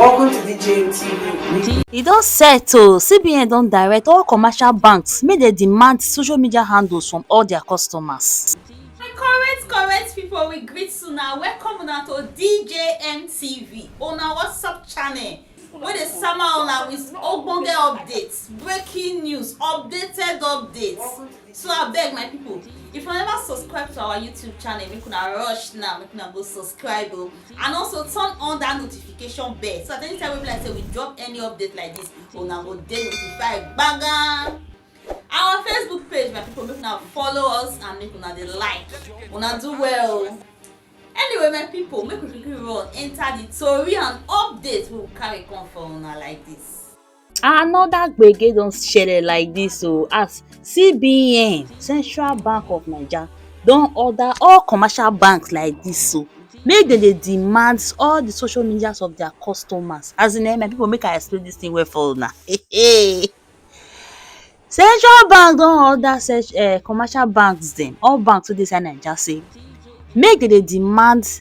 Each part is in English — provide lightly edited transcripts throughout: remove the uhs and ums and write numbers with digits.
Welcome to DJ TV. E don settle. CBN don direct all commercial banks make dem demand social media handles from all their customers. Correct people, we greet una. Welcome una to DJ TV, una WhatsApp channel wey dey sama una with ogbonge updates, breaking news, updated updates. So abeg my people, if you never subscribe to our YouTube channel, make una rush now, make una go subscribe and also turn on that notification bell so that anytime we like say we drop any update like this, una go dey notified gbagam. Our Facebook page, my people, make una follow us and make una dey like. Una do well. Anyway, my people, make we quickly run enter the tori and updates we will carry come for una like this. Another gbege don shele like this as CBN, Central Bank of Nigeria, don order all commercial banks like this make dem dey demand all the social medias of their customers. As in my people, make I explain this thing well for una. Central Bank don order commercial banks dem, all banks wey dey inside Naija, say make dem dey demand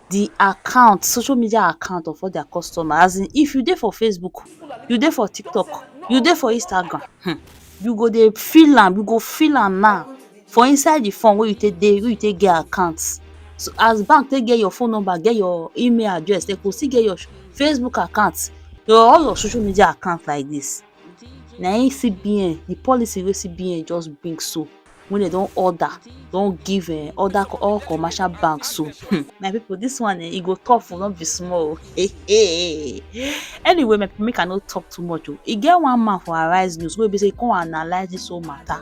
the account, social media account of all their customers. As in, if you dey for Facebook, you dey for TikTok, you dey for Instagram, you go dey feel am, you go feel am now for inside the form wey you take dey, wey you take get accounts. So as bank take get your phone number, get your email address, they go still get your Facebook account, all your social media account like this. Na im CBN, the policy wey CBN just bring so, when they don order, don give order all commercial banks so. My people, this one e go tough for not be small. Anyway, my people, make I no talk too much. E get one man for Arise News wey be say come analyze this whole matter.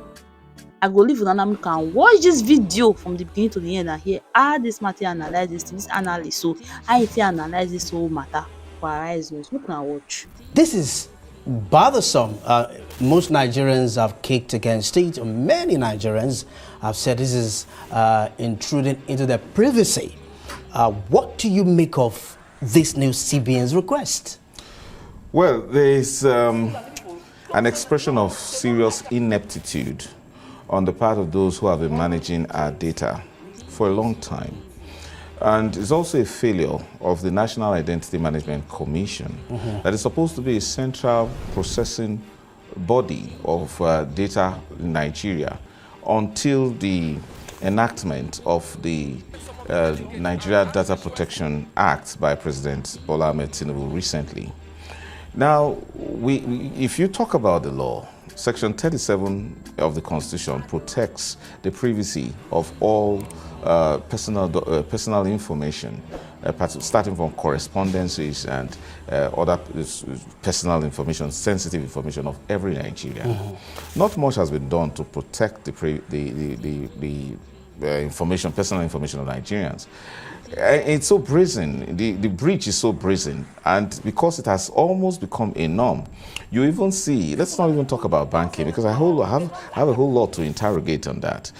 I go leave una make and watch this video from the beginning to the end and hear how this matter analyze this analyst, so how it analyze this whole matter for Arise News. Make una watch. This is bothersome. Most Nigerians have kicked against it. Many Nigerians have said this is intruding into their privacy. What do you make of this new CBN's request? Well, there is an expression of serious ineptitude on the part of those who have been managing our data for a long time. And it's also a failure of the National Identity Management Commission that is supposed to be a central processing body of data in Nigeria until the enactment of the Nigeria Data Protection Act by President Bola Ahmed Tinubu recently. Now, if you talk about the law, Section 37 of the Constitution protects the privacy of all personal information, starting from correspondences and other personal information, sensitive information of every Nigerian. Not much has been done to protect the information, personal information of Nigerians. It's so brazen, the breach is so brazen, and because it has almost become a norm, you even see, let's not even talk about banking, because I have a whole lot to interrogate on that.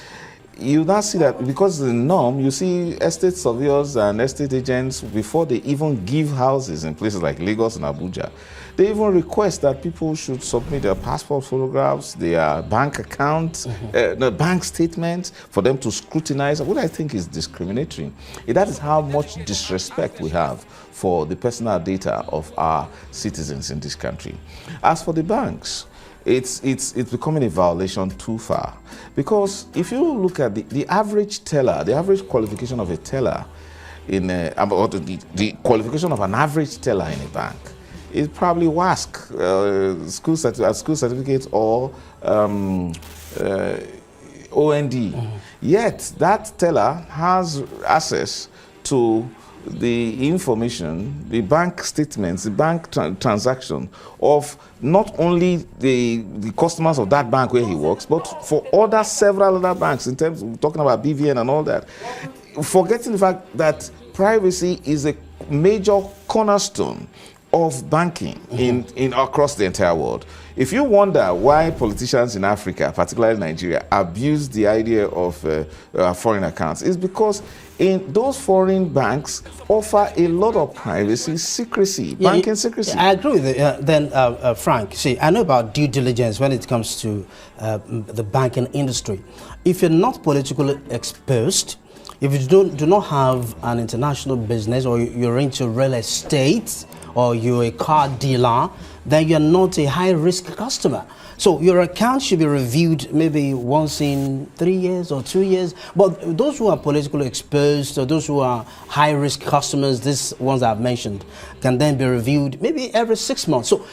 You now see that because the norm, you see estate surveyors and estate agents, before they even give houses in places like Lagos and Abuja, they even request that people should submit their passport photographs, their bank accounts, the bank statements for them to scrutinize. What I think is discriminatory. That is how much disrespect we have for the personal data of our citizens in this country. As for the banks, it's becoming a violation too far, because if you look at the average teller, the average qualification of a teller in or the qualification of an average teller in a bank is probably WASC, school certificate, or OND. Yet that teller has access to the information, the bank statements, the bank transaction of not only the customers of that bank where he works, but for several other banks, in terms of talking about BVN and all that, forgetting the fact that privacy is a major cornerstone of banking in across the entire world. If you wonder why politicians in Africa, particularly Nigeria, abuse the idea of foreign accounts, it's because in those foreign banks offer a lot of privacy, secrecy, banking secrecy. I agree with it. Then, Frank, see, I know about due diligence when it comes to the banking industry. If you're not politically exposed, if you do not have an international business, or you're into real estate, or you're a car dealer, then you're not a high-risk customer. So your account should be reviewed maybe once in 3 years or 2 years. But those who are politically exposed, or those who are high-risk customers, these ones I've mentioned, can then be reviewed maybe every 6 months. So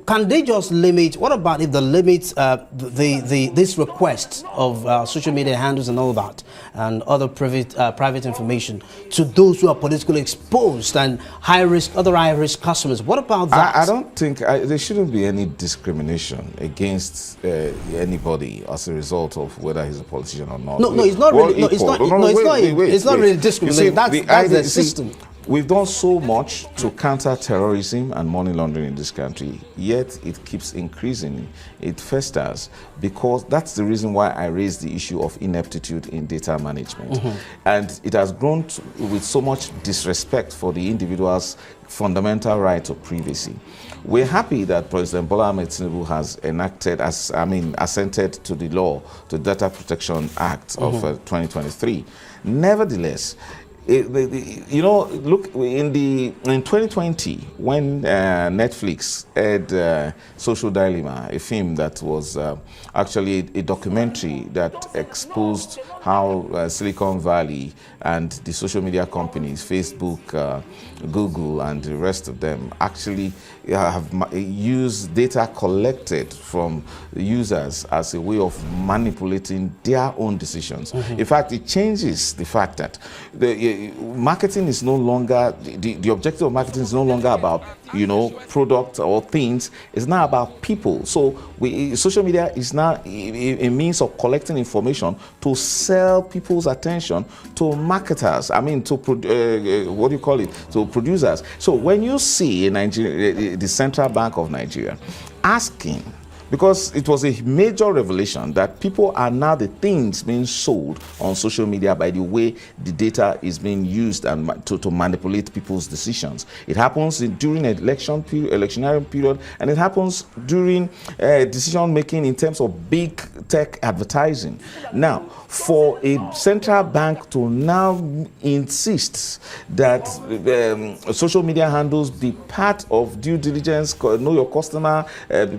can they just limit? What about if the limits this request of social media handles and all that, and other private information to those who are politically exposed and other high risk customers? What about that? I don't think there shouldn't be any discrimination against anybody as a result of whether he's a politician or not. No, it's not really. No, it's not. It's not really discrimination. That's the system. We've done so much to counter terrorism and money laundering in this country, yet it keeps increasing. It festers, because that's the reason why I raised the issue of ineptitude in data management. And it has grown with so much disrespect for the individual's fundamental right of privacy. We're happy that President Bola Ahmed Tinubu has assented to the law, to the Data Protection Act of 2023. Nevertheless, look, in 2020, when Netflix aired Social Dilemma, a film that was actually a documentary that exposed how Silicon Valley and the social media companies, Facebook, Google, and the rest of them, actually have used data collected from users as a way of manipulating their own decisions. In fact, it changes the fact that marketing is no longer, the objective of marketing is no longer about, product or things. It's now about people. So social media is now a means of collecting information to sell people's attention to marketers. To producers. So when you see in Nigeria, the Central Bank of Nigeria asking, because it was a major revelation that people are now the things being sold on social media by the way the data is being used and to manipulate people's decisions. It happens during an electionary period, and it happens during decision making in terms of big tech advertising. Now, for a central bank to now insist that social media handles be part of due diligence, know your customer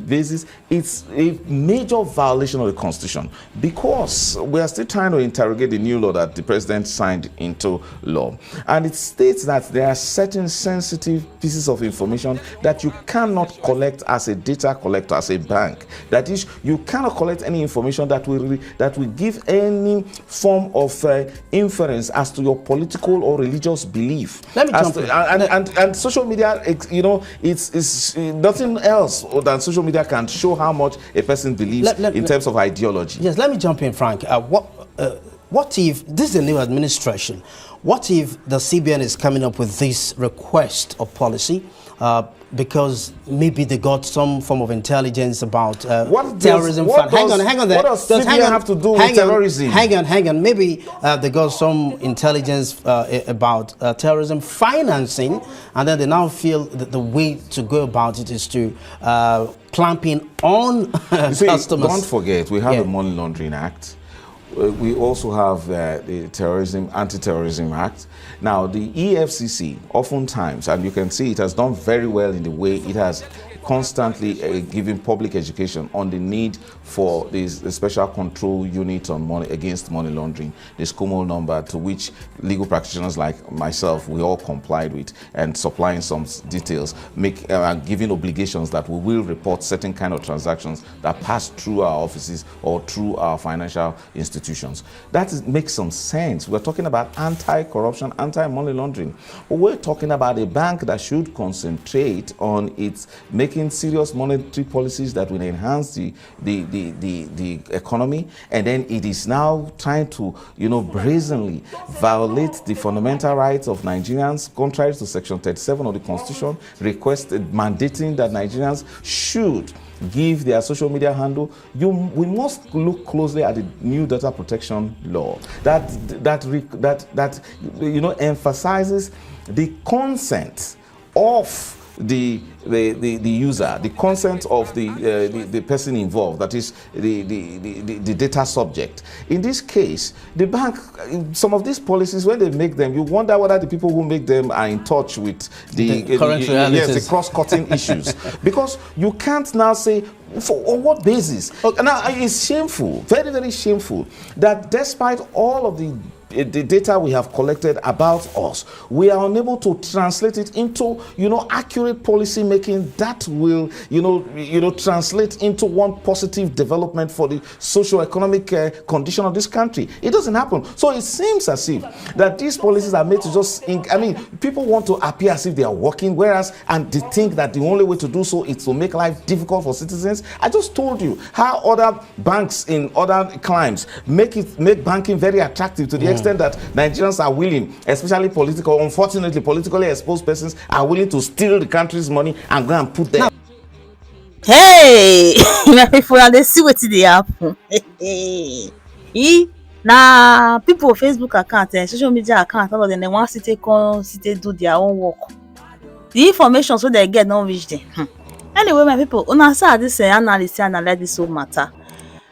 basis, it's a major violation of the Constitution, because we are still trying to interrogate the new law that the president signed into law. And it states that there are certain sensitive pieces of information that you cannot collect as a data collector, as a bank. That is, you cannot collect any information that will give any form of inference as to your political or religious belief. Let me jump in. And social media, it's nothing else than social media can show how much a person believes in terms of ideology. Yes, let me jump in, Frank. What if, this is a new administration, what if the CBN is coming up with this request of policy because maybe they got some form of intelligence about terrorism? Hang on there. What does CBN have to do with terrorism? Hang on. Maybe they got some intelligence about terrorism financing, and then they now feel that the way to go about it is to clamping on customers. Don't forget, we have the Money Laundering Act. We also have the Anti-Terrorism Act. Now, the EFCC, oftentimes, and you can see it has done very well in the way it has constantly giving public education on the need for the special control unit on against money laundering, the SCOMO number, to which legal practitioners like myself, we all complied with, and supplying some details, giving obligations that we will report certain kind of transactions that pass through our offices or through our financial institutions. That makes some sense. We're talking about anti-corruption, anti-money laundering. But we're talking about a bank that should concentrate on its making serious monetary policies that will enhance the economy, and then it is now trying to brazenly violate the fundamental rights of Nigerians, contrary to Section 37 of the Constitution, mandating that Nigerians should give their social media handle. We must look closely at the new data protection law that emphasizes the consent of the user, the consent of the person involved, that is the data subject. In this case, the bank, some of these policies, when they make them, you wonder whether the people who make them are in touch with the current realities. yes, the cross-cutting issues, because you can't now say on what basis. Now it's shameful, very, very shameful, that despite all of the data we have collected about us, we are unable to translate it into, accurate policy making that will, translate into one positive development for the socio-economic condition of this country. It doesn't happen. So it seems as if that these policies are made to just, people want to appear as if they are working, whereas, and they think that the only way to do so is to make life difficult for citizens. I just told you how other banks in other climes make banking very attractive to the extent that Nigerians are willing, especially unfortunately politically exposed persons, are willing to steal the country's money and go and put them. Hey, my people, they see what they happen. Na people Facebook account and social media account, all of them, they want to do their own work. The information so they get not reach them. Anyway, my people, una say this analyst analyze this whole matter.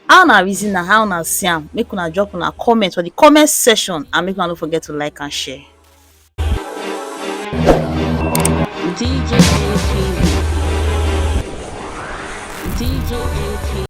How na reason na how na see am? Make una drop una comment for the comment section and make una don't forget to like and share. DJ